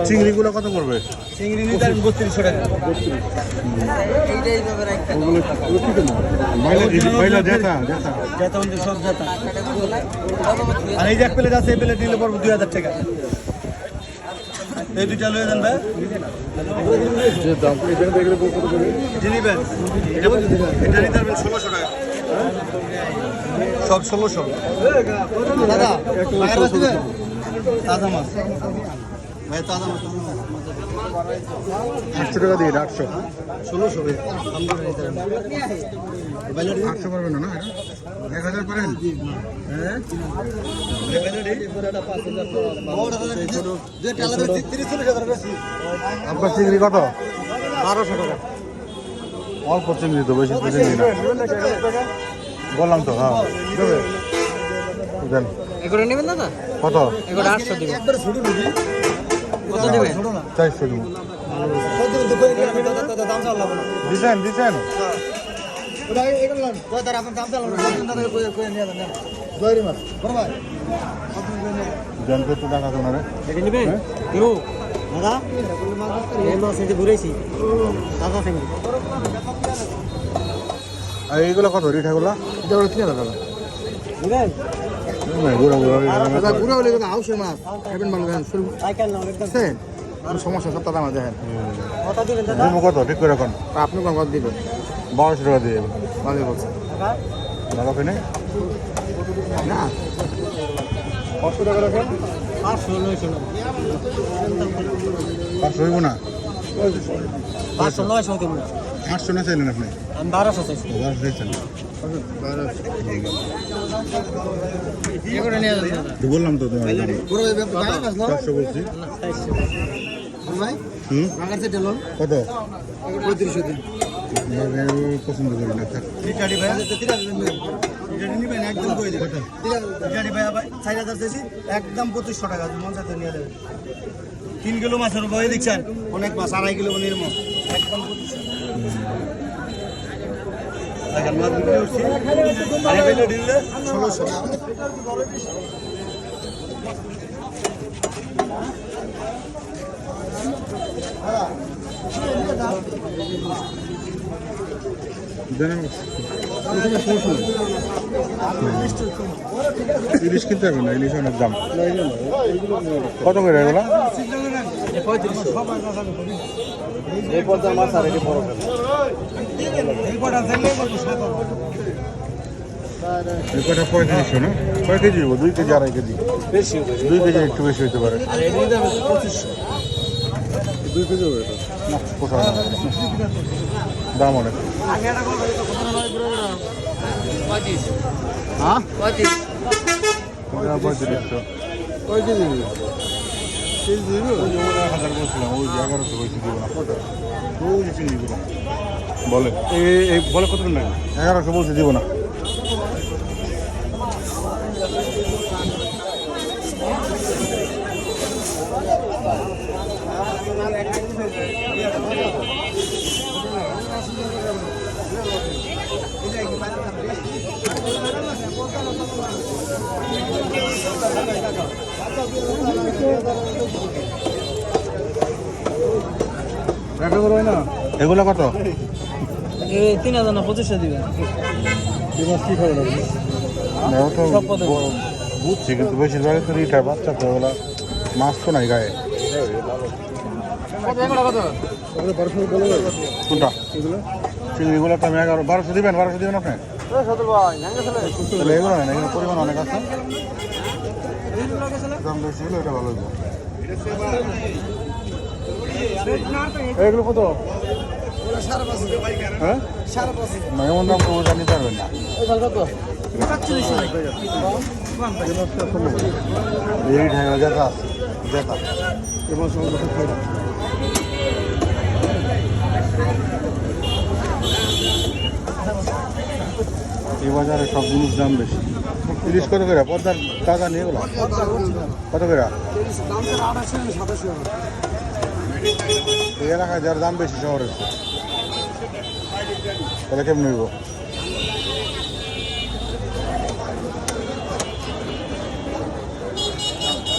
চিংড়িগুলো কত করবে? চিংড়ি নিতে 3200 টাকা। আর এই যে এক প্লেট আছে, এই প্লেট নিলে পড়বো 2000 টাকা। এই দুইটা লয়ে যান ভাই। এটা নিতে পারবেন 1600 টাকা। সব 1600। দাদা তাজা মাছ ভাই, তাজা মাছ 800 টাকা দিয়ে 800 1600 ভাই। 800 পারবেন না? 1000 পারেন? হ্যাঁ আপনার চিংড়ি কত? 1200 টাকা। অল্প চিংড়ি তো, বেশি তো চিংড়ি না। বললাম তো, হ্যাঁ দেন। এগুলো নেবেন দাদা? কত? এগুলো 800 দিবেন। একবারে ছোট দিবি। কত দিবেন? 400 দিব। দাম চাল লাগবে না। দিছেন ওটা এগুলো লান। কত তার আপনি দাম চাল লাগবে না। দাদা কই নিয়ে যান। দইরি মাছ। বড় ভাই। দেন কত টাকা তোমারে? দেখে নিবে? কেউ? দাদা এই মাছ এই যে ঘুরেছি। দাদা থেকে। আর এইগুলো কত রিঠাগুলো? এটা হলো 3000 টাকা। বুঝলেন? গুড়া গুড়া হলে কিন্তু হাউসের মাছ খাবেন ভালো দেখেন। সাইকেল নাও দেখছেন? কোনো সমস্যা সব দাদা মাছ দেখেন। কত দিবেন দাদা? কত ঠিক করে রাখুন। আপনি কোন কত দিবেন? 1200 টাকা দিয়ে দেবেন। ভালো বলছেন। টাকা কিনে না 500 টাকা রাখেন। 500 900 না। 500 হইব না? 500 900 দিন না। 800 না চাইলেন আপনি? আমি 1200 চাইছি। 1200 চাইছেন? এগুলো নিয়ে যান দাদা। বললাম তো তোমার পুরো গাড়ি মাছ না? 400 বলছি। না 400 ভাই আগার সেটা লোন কত? 3500 দিন। পছন্দ করি না। টিটাডি ভাই টিটাডি নিবেন একদম কই দিবেন। টিটাডি ভাই 4000 দিয়েছি, একদম 2500 টাকা মন সাথে নিয়ে দেবেন। 3 কিলো মাছের বই দেখছেন, অনেক মাছ 2.5 কিলো নির্মল, একদম 2500। দেখেন মাছ বিক্রি হচ্ছে আরে বেলে দিলে 1600। ইলিশ কিনতে হবে না, ইলিশ অনেক দাম। কত করে এগুলো? 3500 না? কয় কেজি হবো? 2 কেজি 2.5 কেজি? 2 কেজি একটু বেশি হতে পারে। 2 কেজি হবে না? কোথাও না, দাম অনেক। হ্যাঁ 3500। কয় কেজি? 1000 বলছিলাম, ওই যে 1100 বলছি দিব না। কত ওই যে চিংড়িগুলো বলে এই বলে কত নেবেন? 1100 বলছি দিব না। এগুলো কত? 3000 না 2500 দিবেন। কি খবর? বুঝছি, কিন্তু বেশিরভাগ তো রিটার বাচ্চা, তো ওগুলো মাছ তো নাই গায়ে। কোনটা? চিংড়িগুলো তো আমি 1200 দিবেন। 1200 দিবেন আপনি? তাহলে এগুলো নেন, এগুলো পরিমাণ অনেক আছে, দাম বেশি হলে এটা ভালো হইব। এগুলো কত? হ্যাঁ না, এমন দাম তো জানি পারবেন না। এই ঢাকা যেটা আছে যেটা এবং এই বাজারে সব জিনিস দাম বেশি। ইলিশ কত করে? পদ্মার তাজা নিয়ে এগুলো কত করে? এই এলাকায় যার দাম বেশি শহরের, তাহলে কেমন হইব?